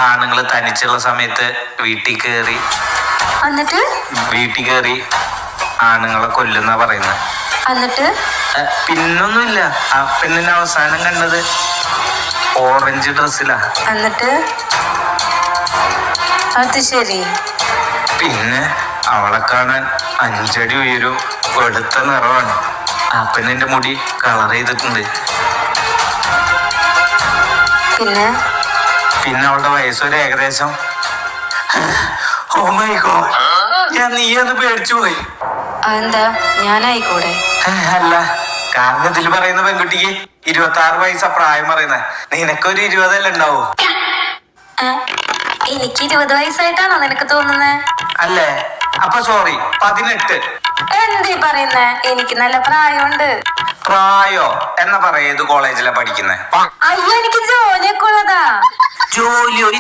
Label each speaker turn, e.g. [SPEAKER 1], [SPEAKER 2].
[SPEAKER 1] ആണുങ്ങള് തനിച്ചുള്ള സമയത്ത് വീട്ടിൽ കയറി ആണുങ്ങളെ കൊല്ലുന്ന പറയുന്നത്. പിന്നൊന്നുമില്ല. ആ പെണ്ണിന്റെ അവസാനം കണ്ടത് ഓറഞ്ച് ഡ്രസ്സിലാ.
[SPEAKER 2] അത് ശരി.
[SPEAKER 1] പിന്നെ അവളെ കാണാൻ 5 അടി ഉയരും, വെളുത്ത നിറമാണ്. ആ പെണ്ണിന്റെ മുടി കളർ ചെയ്തിട്ടുണ്ട്. പിന്നെ അവളുടെ വയസ്സൊരു ഏകദേശം. ഓ മൈ ഗോഡ്, നീ അത് പേടിച്ചു പോയി.
[SPEAKER 2] എന്താ ഞാനായിക്കൂടെ?
[SPEAKER 1] അല്ല, കാരണം ഇതിൽ പറയുന്ന പെൺകുട്ടിക്ക് 26 വയസ്സാ പ്രായം പറയുന്നത്. നിനക്കൊരു 20 അല്ലേ ഉണ്ടാവൂ?
[SPEAKER 2] എനിക്ക് 20 വയസ്സായിട്ടാണോ നിനക്ക് തോന്നുന്നത്?
[SPEAKER 1] അല്ലേ? അപ്പൊ സോറി, 18.
[SPEAKER 2] എന്തീ പറയുന്നേ? എനിക്ക് നല്ല പ്രായമുണ്ട്.
[SPEAKER 1] പ്രായോ എന്നാ പറയാ? ഏത് കോളേജിലാ പഠിക്കുന്നേ?
[SPEAKER 2] അയ്യോ, എനിക്ക് ജോലിയൊക്കെ ഉള്ളതാ.
[SPEAKER 1] ജോലി ഒരു